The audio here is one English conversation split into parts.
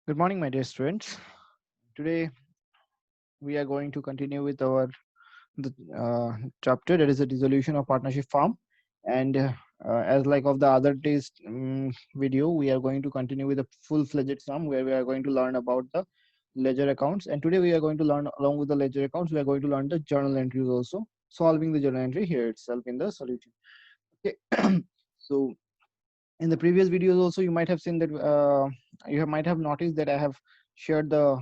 Good morning, my dear students. Today we are going to continue with our chapter, that is the dissolution of partnership firm. And as like of the other day's video, we are going to continue with a full-fledged sum where we are going to learn about the ledger accounts. And today we are going to learn, along with the ledger accounts, we are going to learn the journal entries also, solving the journal entry here itself in the solution. Okay. So in the previous videos also, you might have seen that might have noticed that I have shared the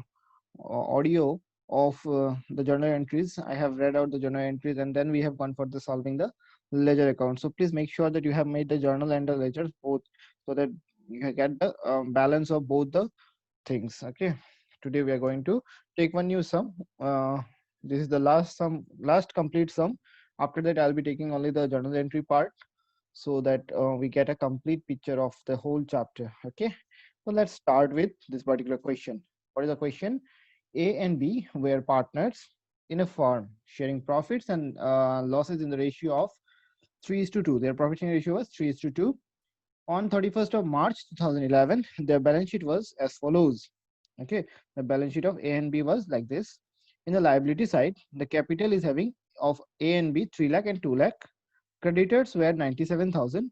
audio of the journal entries. I have read out the journal entries, and then we have gone for the solving the ledger account. So please make sure that you have made the journal and the ledgers both, so that you can get the balance of both the things. Okay. Today we are going to take one new sum. This is the last complete sum. After that, I'll be taking only the journal entry part, so that we get a complete picture of the whole chapter. Okay. So let's start with this particular question. What is the question? A and B were partners in a firm, sharing profits and losses in the ratio of 3:2. Their profit sharing ratio was 3:2. On 31st of March 2011, their balance sheet was as follows. Okay, the balance sheet of A and B was like this. In the liability side, the capital is having of A and B 3 lakh and 2 lakh. Creditors were 97,000.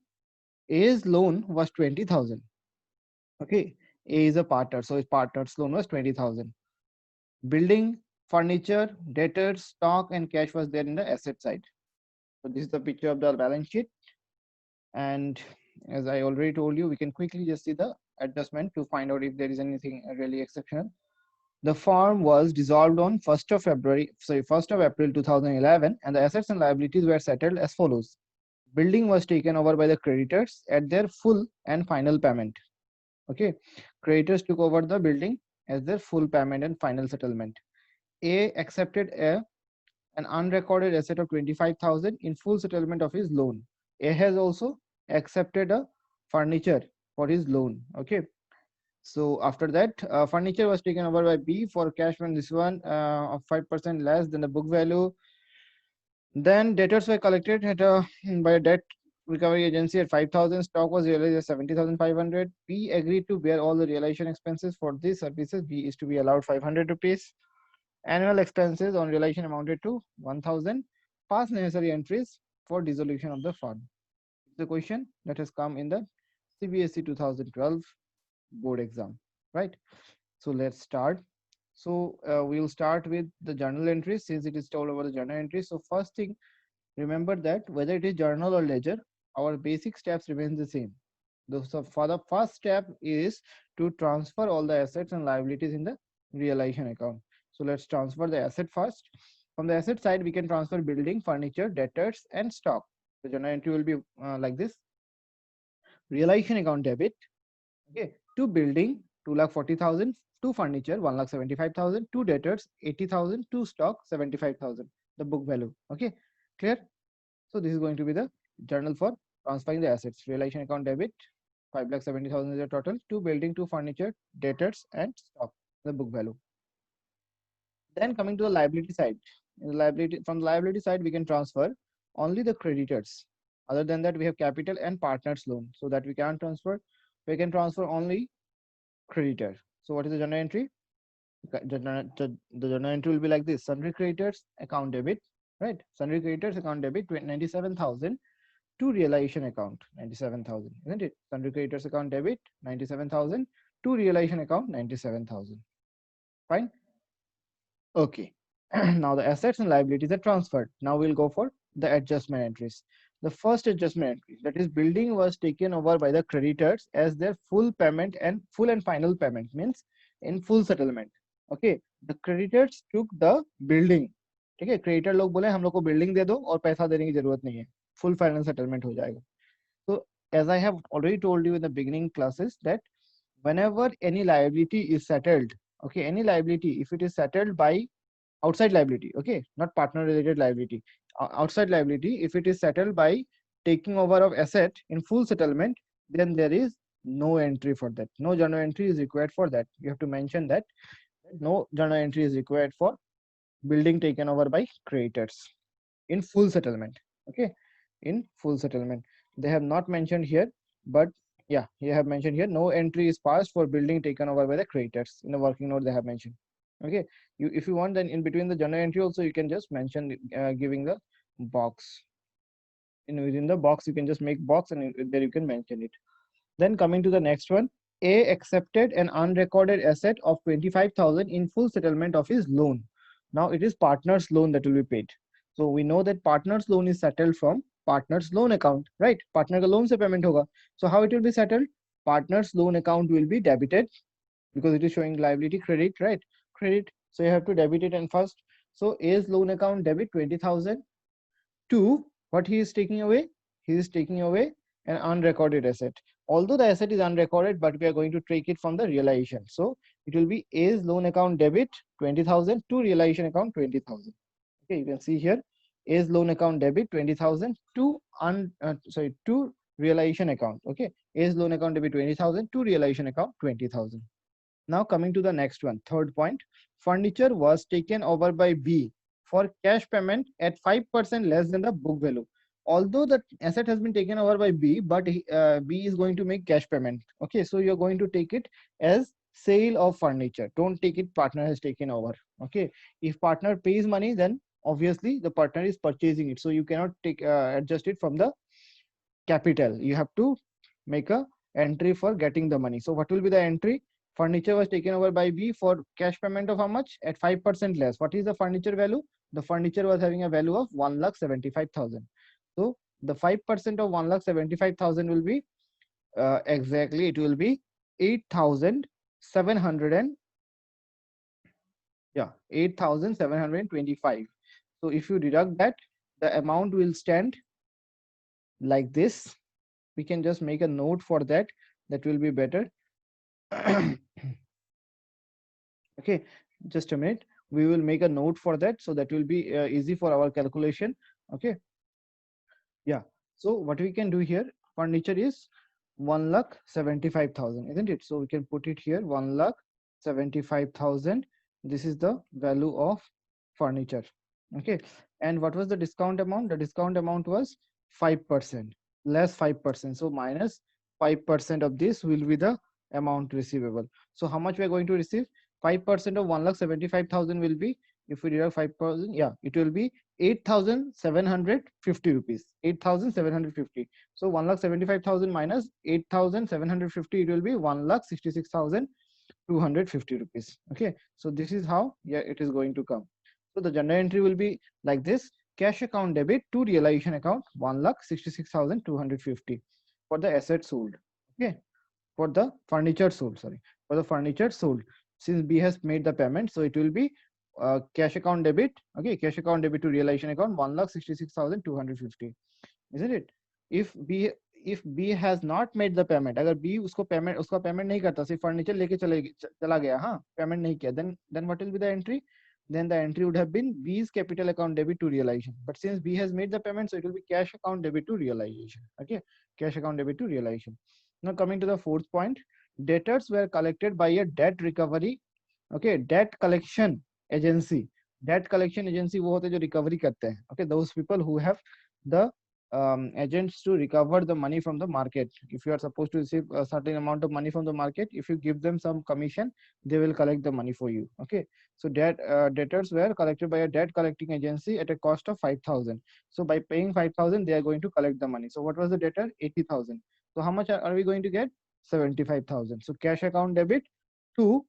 A's loan was 20,000. Okay, A is a partner, so his partner's loan was 20,000. Building, furniture, debtors, stock, and cash was there in the asset side. So this is the picture of the balance sheet. And as I already told you, we can quickly just see the adjustment to find out if there is anything really exceptional. The firm was dissolved on 1st of April 2011, and the assets and liabilities were settled as follows. Building was taken over by the creditors at their full and final payment. Okay, creditors took over the building as their full payment and final settlement. A accepted an unrecorded asset of 25,000 in full settlement of his loan. A has also accepted a furniture for his loan. Okay. So after that, furniture was taken over by B for cash when this one of 5% less than the book value. Then debtors were collected by a debt recovery agency at 5,000. Stock was realized at 70,500. B agreed to bear all the realization expenses for these services. B is to be allowed 500 rupees. Annual expenses on realization amounted to 1,000. Pass necessary entries for dissolution of the fund. The question that has come in the CBSE 2012 board exam, right? So let's start. So we'll start with the journal entries, since it is told over the journal entries. So first thing, remember that whether it is journal or ledger, our basic steps remain the same. So for the first step is to transfer all the assets and liabilities in the realization account. So let's transfer the asset first. From the asset side, we can transfer building, furniture, debtors, and stock. The journal entry will be like this. Realization account debit. Okay, to building 2,40,000, to furniture 1,75,000, to debtors 80,000, to stock 75,000. The book value. Okay, clear? So this is going to be the journal for transferring the assets. Realization account debit 5,70,000 is the total. To building, to furniture, debtors, and stock. The book value. Then coming to the liability side. In the liability, from the liability side, we can transfer only the creditors. Other than that, we have capital and partners loan. So that we can transfer only creditor. So what is the journal entry? The journal entry will be like this: sundry creditors account debit, right? Sundry creditors account debit 97,000 to realization account 97,000, isn't it? Sundry creditors account debit 97,000 to realization account 97,000. Fine. Okay. Now the assets and liabilities are transferred. Now we'll go for the adjustment entries. The first adjustment entry, that is building, was taken over by the creditors as their full payment and full and final payment, means in full settlement. Okay, the creditors took the building. ठीक है, creditor लोग बोले हम लोग को building दे दो और पैसा देने की जरूरत नहीं है, फुल फाइनल सेटलमेंट हो जाएगा. So as I have already told you in the beginning classes, that whenever any liability is settled, okay, any liability, if it is settled by outside liability, okay, not partner related liability, outside liability, if it is settled by taking over of asset in full settlement, then there is no entry for that. No journal entry is required for that. You have to mention that no journal entry is required for building taken over by creditors in full settlement. Okay, in full settlement, they have not mentioned here, but Yeah, you have mentioned here no entry is passed for building taken over by the creditors. In the working note they have mentioned. Okay, you if you want, then in between the journal entry also you can just mention giving the box. In within the box you can just make box, and there you can mention it. Then coming to the next one, A accepted an unrecorded asset of 25,000 in full settlement of his loan. Now it is partner's loan that will be paid. So we know that partner's loan is settled from partner's loan account, right? Partner का loan से payment होगा. So how it will be settled? Partner's loan account will be debited because it is showing liability credit, right? Credit. So you have to debit it and first. So A's loan account debit 20,000 to what he is taking away? He is taking away an unrecorded asset. Although the asset is unrecorded, but we are going to take it from the realization. So it will be A's loan account debit 20,000 to realization account 20,000. Okay, you can see here A's loan account debit 20,000 to to realization account. Okay, A's loan account debit 20,000 to realization account 20,000. Now coming to the next one, third point, furniture was taken over by B for cash payment at 5% less than the book value. Although the asset has been taken over by B, but B is going to make cash payment. Okay, so you're going to take it as sale of furniture. Don't take it partner has taken over. Okay, if partner pays money, then obviously the partner is purchasing it. So you cannot take adjust it from the capital. You have to make a entry for getting the money. So what will be the entry? Furniture was taken over by B for cash payment of how much? At 5% less. What is the furniture value? The furniture was having a value of 1,75,000. So the 5% of 1,75,000 will be exactly, it will be 8,700 and yeah, 8,725. So if you deduct that, the amount will stand like this. We can just make a note for that. That will be better. Okay, just a minute. We will make a note for that, so that will be easy for our calculation. Okay, yeah. So what we can do here, furniture is 1,75,000, isn't it? So we can put it here, 1,75,000. This is the value of furniture. Okay, and what was the discount amount? The discount amount was 5%, less 5%. So minus 5% of this will be the amount receivable. So how much we are going to receive? 5% of 1,75,000 will be, if we deduct 5%, yeah, it will be 8,750 rupees. 8,750. So 1,75,000 minus 8,750, it will be 1,66,250 rupees. Okay, so this is how, yeah, it is going to come. So the journal entry will be like this: cash account debit to realization account 1,66,250 for the asset sold. Okay, for the furniture sold, sorry, for the furniture sold. Since B has made the payment, so it will be cash account debit. Okay, cash account debit to realization account 1,66,250, isn't it? If B has not made the payment, अगर B उसका payment नहीं करता, सिर्फ furniture लेके चला गया, हाँ, payment नहीं किया, then what will be the entry? Then the entry would have been B's capital account debit to realization. But since B has made the payment, so it will be cash account debit to realization. Okay, cash account debit to realization. Now coming to the fourth point, debtors were collected by a debt recovery. Okay, debt collection agency. Debt collection agency वो होते हैं जो recovery करते हैं. Okay, those people who have the agents to recover the money from the market. If you are supposed to receive a certain amount of money from the market, if you give them some commission, they will collect the money for you. Okay, so debtors were collected by a debt collecting agency at a cost of 5,000. So by paying 5,000, they are going to collect the money. So what was the debtor? 80,000. So how much are we going to get? 75,000. So cash account debit to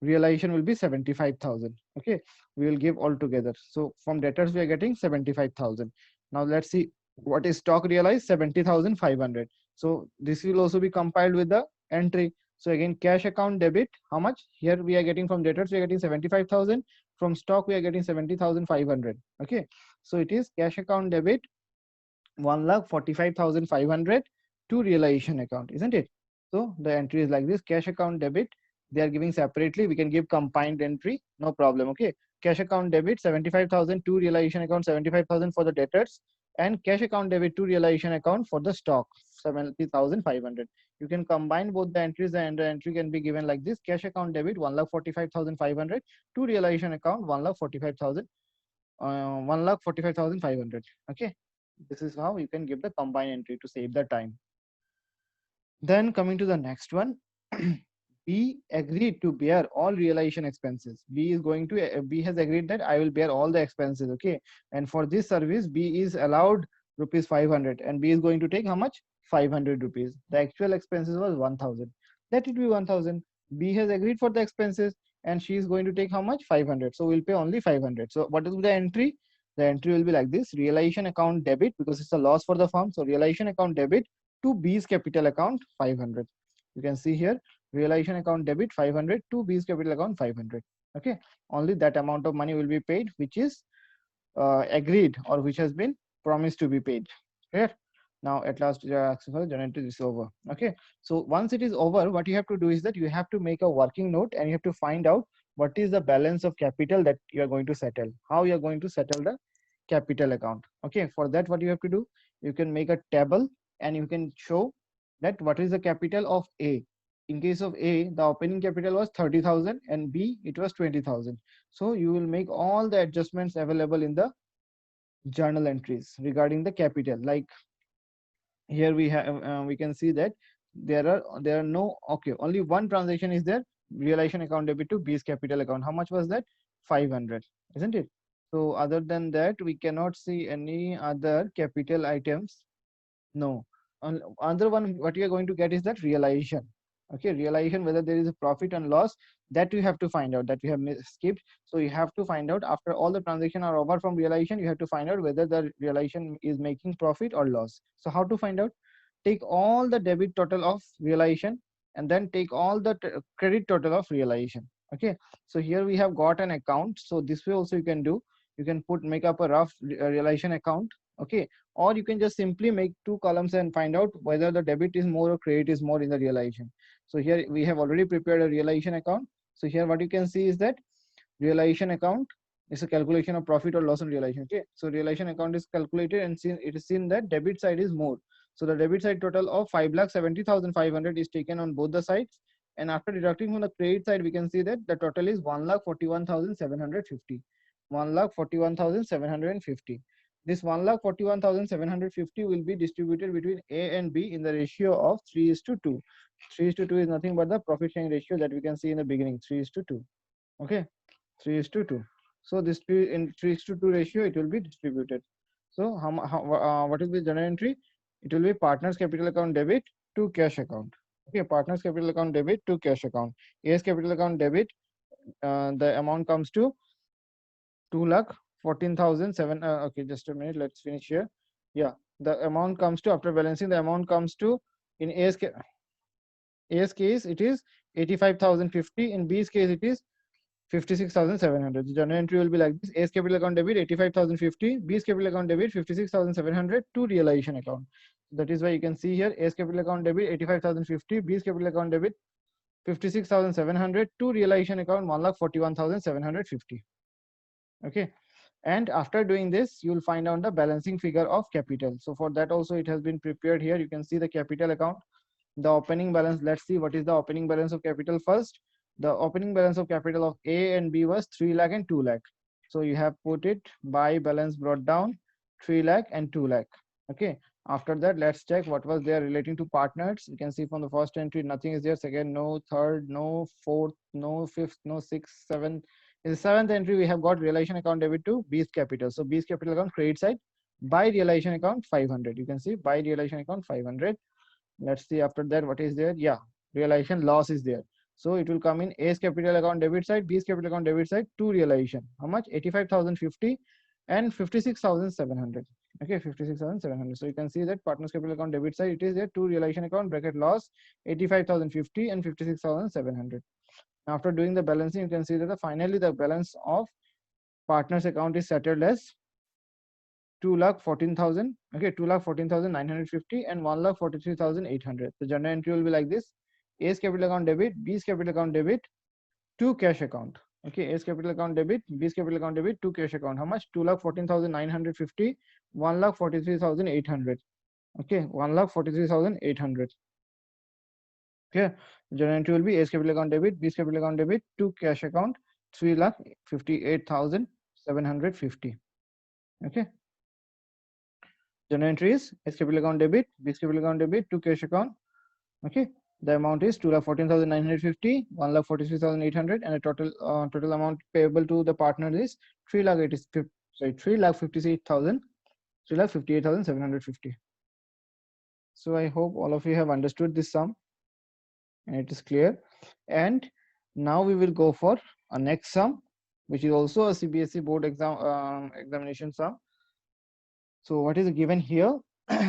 realization will be 75,000. Okay, we will give all together. So from debtors we are getting 75,000. Now let's see what is stock realized. 70,500. So this will also be compiled with the entry. So again, cash account debit, how much? Here we are getting from debtors, we are getting 75,000. From stock we are getting 70,500. Okay, so it is cash account debit 1,45,500 to realization account, isn't it? So the entry is like this: cash account debit, they are giving separately, we can give combined entry, no problem. Okay, cash account debit 75,000 to realization account, 75,000 for the debtors, and cash account debit to realization account for the stock 70,500. You can combine both the entries, and the entry can be given like this: cash account debit 1,45,500 to realization account 1,45,000, 1,45,500. Okay, this is how you can give the combined entry to save the time. Then coming to the next one, B agreed to bear all realization expenses. B has agreed that I will bear all the expenses. Okay, and for this service, B is allowed rupees 500, and B is going to take how much? 500 rupees. The actual expenses was 1000. Let it be 1000. B has agreed for the expenses, and she is going to take how much? 500. So we'll pay only 500. So what is the entry? The entry will be like this: realization account debit, because it's a loss for the firm. So realization account debit to B's capital account 500. You can see here, realization account debit 500 to B's capital account 500. Okay, only that amount of money will be paid which is agreed or which has been promised to be paid. Clear? Now at last generated is over. Okay, so once it is over, what you have to do is that you have to make a working note and you have to find out what is the balance of capital that you are going to settle, how you are going to settle the capital account. Okay, for that what you have to do, you can make a table and you can show that what is the capital of A. In case of A, the opening capital was 30,000 and B, it was 20,000. So you will make all the adjustments available in the journal entries regarding the capital. Like here we have, we can see that there are no, okay, only one transaction is there, realization account debit to B's capital account. How much was that? 500, isn't it? So other than that, we cannot see any other capital items. No. Another one, what you are going to get is that realization. Okay, realization, whether there is a profit and loss, that you have to find out, that we have skipped. So you have to find out after all the transaction are over from realization, you have to find out whether the realization is making profit or loss. So how to find out? Take all the debit total of realization and then take all the credit total of realization. Okay, so here we have got an account. So this way also you can do. You can make up a rough realization account. Okay, or you can just simply make two columns and find out whether the debit is more or credit is more in the realization. So here we have already prepared a realization account. So here what you can see is that realization account is a calculation of profit or loss on realization. Okay, so realization account is calculated and it is seen that debit side is more. So the debit side total of 5,70,500 is taken on both the sides, and after deducting from the credit side we can see that the total is 1,41,750. 1,41,750. This 1,41,750 will be distributed between A and B in the ratio of 3:2. 3:2 is nothing but the profit sharing ratio that we can see in the beginning, 3:2. Okay, 3:2. So this in 3:2 ratio it will be distributed. So what will be the journal entry? It will be partners capital account debit to cash account. Okay, partners capital account debit to cash account. A's capital account debit, the amount comes to 2,14,007. Okay, just a minute. Let's finish here. Yeah, the amount comes to, after balancing, the amount comes to, in A's case it is 85,050. In B's case it is 56,700. The journal entry will be like this: A's capital account debit 85,050, B's capital account debit 56,700 to realization account. That is why you can see here A's capital account debit 85,050, B's capital account debit 56,700 to realization account 1,41,750. Okay, and after doing this you will find out the balancing figure of capital. So for that also it has been prepared here. You can see the capital account, the opening balance. Let's see what is the opening balance of capital first. The opening balance of capital of A and B was 3 lakh and 2 lakh. So you have put it by balance brought down 3 lakh and 2 lakh. Okay, after that let's check what was there relating to partners. You can see from the first entry nothing is there, second no, third no, fourth no, fifth no, sixth, seventh. In the seventh entry we have got realization account debit to B's capital. So B's capital account credit side by realization account 500. You can see by realization account 500. Let's see after that what is there. Yeah, realization loss is there. So it will come in A's capital account debit side, B's capital account debit side to realization. How much? 85,050 and 56,700. Okay, 56,700. So you can see that partners capital account debit side, it is there to realization account bracket loss 85,050 and 56,700. After doing the balancing, you can see that finally the balance of partners account is settled as 2,14,000. Okay, 2,14,950 and 1,43,800. The journal entry will be like this: A's capital account debit, B's capital account debit to cash account. Okay, A's capital account debit, B's capital account debit to cash account. How much? 2,14,950, 1,43,800. Okay, 1,43,800. Okay, journal entry will be A's capital account debit, B's capital account debit to cash account 3,58,750. Okay. Journal entry is A's capital account debit, B's capital account debit to cash account Okay, the amount is 2,14,950, 1,43,800, and a total amount payable to the partner is 3,58,750. So I hope all of you have understood this sum and it is clear. And now we will go for a next sum, which is also a CBSE board examination sum. So what is given here?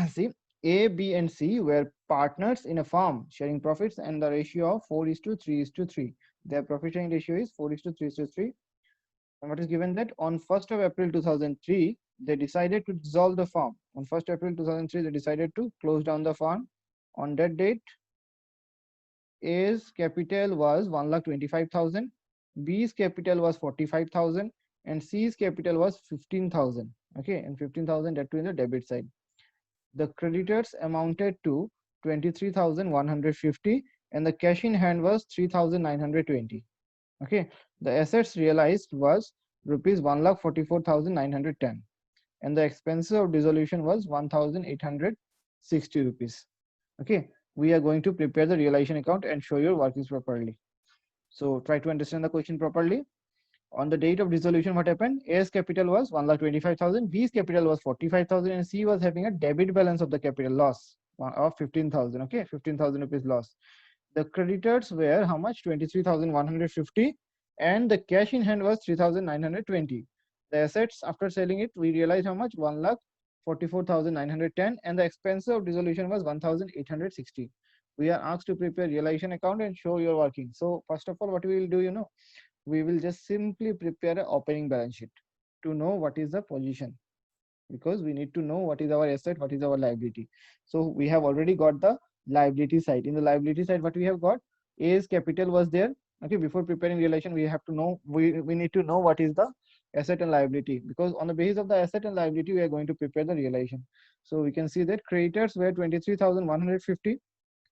See, A, B, and C were partners in a firm sharing profits, and the ratio of 4:3:3. Their profit sharing ratio is 4:3:3. And what is given that on 1st of April 2003, they decided to dissolve the firm. On 1st April 2003, they decided to close down the firm. On that date, A's capital was 1,25,000, B's capital was 45,000, and C's capital was 15,000. Okay, and 15,000 that to in the debit side. The creditors amounted to 23,150 and the cash in hand was 3,920. Okay, the assets realized was rupees 1,44,910 and the expenses of dissolution was 1,860 rupees. Okay, we are going to prepare the realization account and show your workings properly. So try to understand the question properly. On the date of dissolution, what happened? A's capital was 1,25,000, B's capital was 45,000, and C was having a debit balance of the capital loss of 15,000. Okay, 15,000 rupees loss. The creditors were how much? 23,150, and the cash in hand was 3,920. The assets after selling it, we realized how much? 1,44,910, and the expense of dissolution was 1,860. We are asked to prepare realization account and show your working. So first of all, what we will do, we will just simply prepare an opening balance sheet to know what is the position, because we need to know what is our asset, what is our liability. So we have already got the liability side. In the liability side, what we have got? A's capital was there. Okay, before preparing realization, we have to know, we need to know what is the asset and liability, because on the basis of the asset and liability, we are going to prepare the realization. So we can see that creditors were 23,150.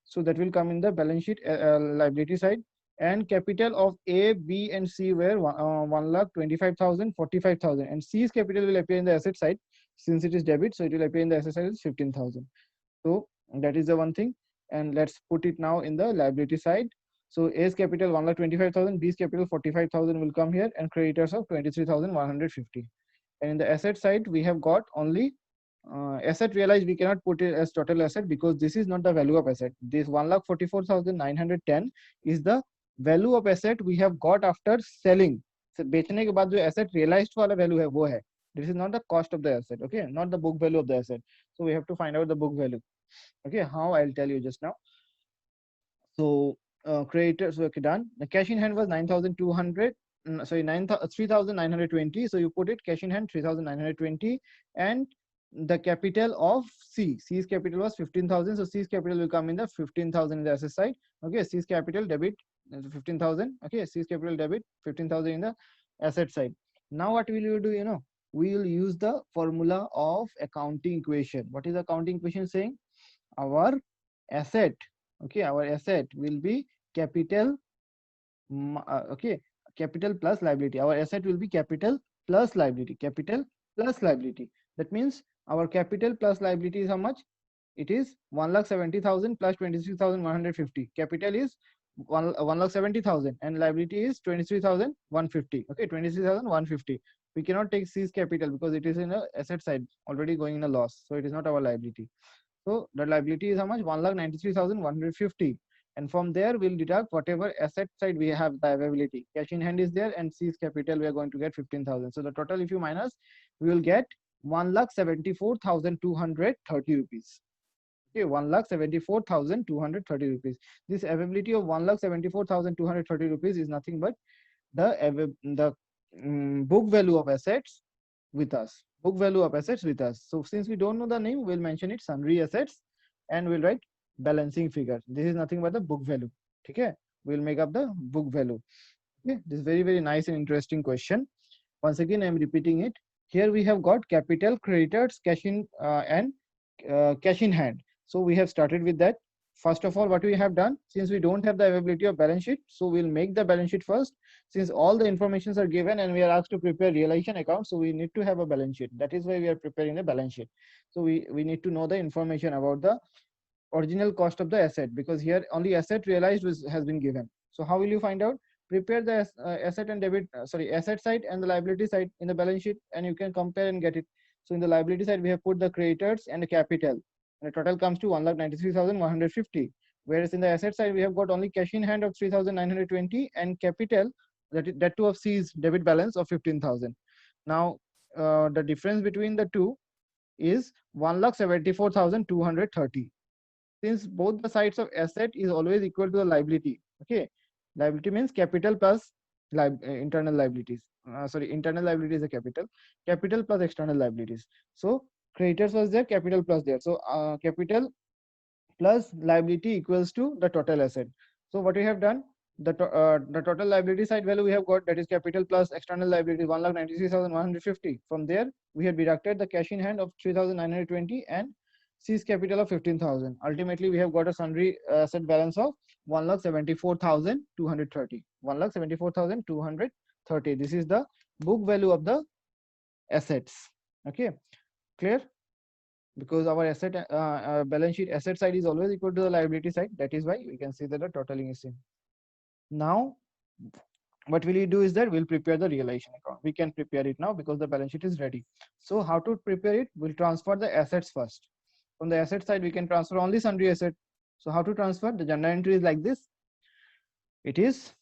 So that will come in the balance sheet liability side. And capital of A, B, and C were 1,25,000, 45,000, and C's capital will appear in the asset side since it is debit, so it will appear in the asset side as 15,000. So that is the one thing, and let's put it now in the liability side. So A's capital 1,25,000, B's capital 45,000 will come here, and creditors of 23,150. And in the asset side, we have got only asset realized. We cannot put it as total asset because this is not the value of asset. This 1,44,910 is the value of asset we have got after selling. So बेचने के बाद जो asset realized वाला value है वो है. This is not the cost of the asset, okay, not the book value of the asset. So we have to find out the book value. Okay, how? I'll tell you just now. So creditors, okay, done. The cash in hand was 9,200. Sorry, 3,920. So you put it cash in hand 3,920, and the capital of C's capital was 15,000. So C's capital will come in the 15,000 in the asset side. Okay, C's capital debit 15,000. Okay, C's capital debit 15,000 in the asset side. Now what will you do? We will use the formula of accounting equation. What is the accounting equation saying? Our asset, okay, our asset will be capital, okay, capital plus liability. Our asset will be capital plus liability, capital plus liability. That means our capital plus liability is how much? It is 1,70,000 plus 26,150. Capital is 1,70,000 and liability is 23,150. Okay, 23,150. We cannot take C's capital because it is in a asset side already going in a loss, so it is not our liability. So the liability is how much? 1,93,150. And from there we'll deduct whatever asset side we have the availability. Cash in hand is there and C's capital we are going to get 15,000. So the total if you minus, we will get 1,74,230 rupees. Okay, 1,74,230 rupees. This availability of 1,74,230 rupees is nothing but the book value of assets with us. Book value of assets with us. So since we don't know the name, we'll mention it sundry assets and we'll write balancing figure. This is nothing but the book value. Okay, we'll make up the book value. Okay, this is very nice and interesting question. Once again, I'm repeating it. Here we have got capital, creditors, cash in and cash in hand. So we have started with that. First of all, what we have done, since we don't have the availability of balance sheet, so we'll make the balance sheet first. Since all the informations are given and we are asked to prepare realization account, so we need to have a balance sheet. That is why we are preparing the balance sheet. So we need to know the information about the original cost of the asset, because here only asset realized has been given. So how will you find out? Prepare the asset and debit, asset side and the liability side in the balance sheet, and you can compare and get it. So in the liability side, we have put the creditors and the capital, and the total comes to 1,93,150. Whereas in the asset side, we have got only cash in hand of 3,920 and capital, that too of C's debit balance of 15,000. Now, the difference between the two is 1,74,230. Since both the sides of asset is always equal to the liability. Okay, liability means capital plus internal liabilities. Internal liability is a capital plus external liabilities. So creditors was there, capital plus there. So capital plus liability equals to the total asset. So what we have done, the total liability side value we have got, that is capital plus external liability 1,96,150. From there we have deducted the cash in hand of 3,920 and C's capital of 15,000. Ultimately we have got a sundry asset balance of 1,74,230. 1,74,230. This is the book value of the assets. Okay, clear? Because our asset balance sheet asset side is always equal to the liability side. That is why we can see that the totaling is same. Now what will we do is that we'll prepare the realization account. We can prepare it now because the balance sheet is ready. So how to prepare it? We'll transfer the assets first. From the asset side we can transfer only sundry asset. So how to transfer? The journal entry is like this. It is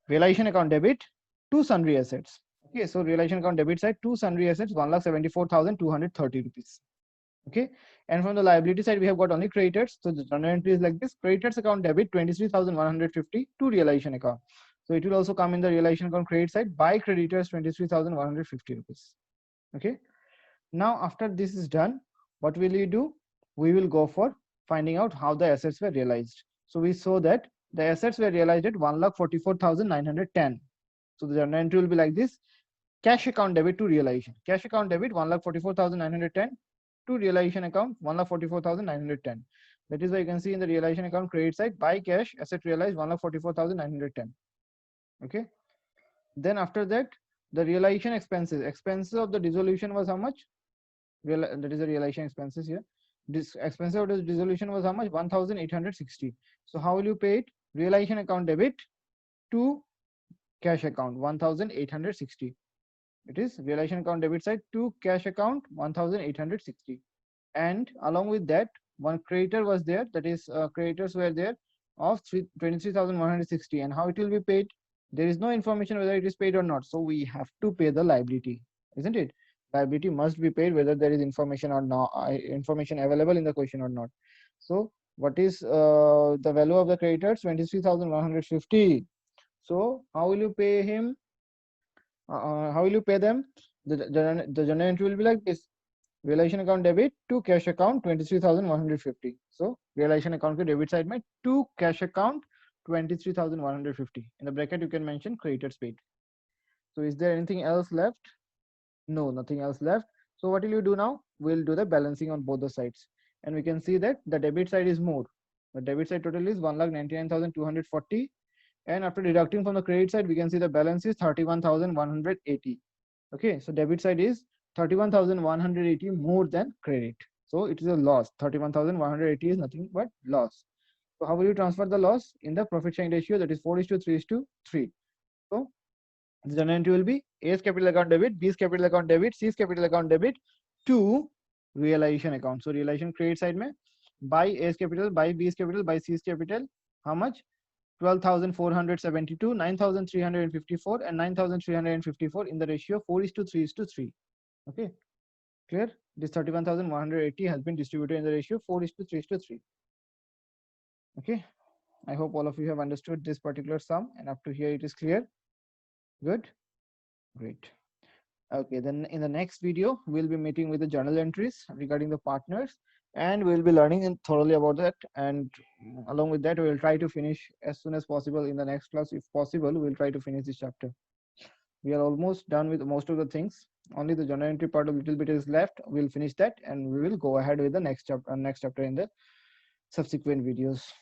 realization account debit to sundry assets. Okay, so realization account debit side to sundry assets 1,74,230 rupees. Okay, and from the liability side we have got only creditors. So the journal entry is like this: creditors account debit 23,150 to realization account. So it will also come in the realization account credit side by creditors 23,150 rupees. Okay, now after this is done, what will we do? We will go for finding out how the assets were realized. So we saw that the assets were realized at 1,44,910. So the journal entry will be like this: cash account debit to realization. Cash account debit 1,44,910 to realization account 1,44,910. That is why you can see in the realization account credit side by cash asset realized 1,44,910. Okay. Then after that, the realization expenses of the dissolution was how much? That is the realization expenses here. This expense of the dissolution was how much? 1,860. So how will you pay it? Realization account debit to cash account 1,860. It is realization account debit side to cash account 1,860, and along with that one creditor was there, that is creditors were there of 23,160. And how it will be paid? There is no information whether it is paid or not, so we have to pay the liability, isn't it? Liability must be paid whether there is information or not, information available in the question or not. So what is the value of the creditors? 23,150. So how will you pay him? How will you pay them? The journal entry will be like this: realization account debit to cash account 23,150. So realization account के debit side में to cash account 23,150. In the bracket you can mention creditors paid. So is there anything else left? No, nothing else left. So what will you do now? We'll do the balancing on both the sides, and we can see that the debit side is more. The debit side total is 1,99,240. And after deducting from the credit side, we can see the balance is 31,180. Okay, so debit side is 31,180 more than credit. So it is a loss. 31,180 is nothing but loss. So how will you transfer the loss? In the profit sharing ratio, that is 4:3:3. So the journal entry will be A's capital account debit, B's capital account debit, C's capital account debit to realization account. So realization credit side mein by A's capital, by B's capital, by C's capital, how much? 12,472, 9,354 and 9,354 in the ratio 4:3:3. Okay, clear? This 31,180 has been distributed in the ratio 4:3:3. Okay, I hope all of you have understood this particular sum, and up to here it is clear. Good, great. Okay, then in the next video we'll be meeting with the journal entries regarding the partners, and we'll be learning thoroughly about that, and along with that we'll try to finish as soon as possible in the next class. If possible, we'll try to finish this chapter. We are almost done with most of the things. Only the journal entry part a little bit is left. We'll finish that and we will go ahead with the next chapter in the subsequent videos.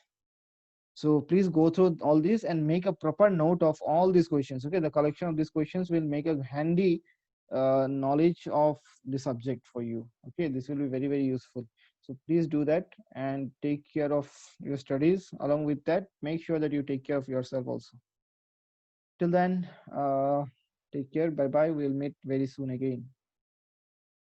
So please go through all these and make a proper note of all these questions. Okay, the collection of these questions will make a handy knowledge of the subject for you. Okay, this will be very, very useful. So please do that and take care of your studies. Along with that, make sure that you take care of yourself also. Till then, take care. Bye bye. We'll meet very soon again.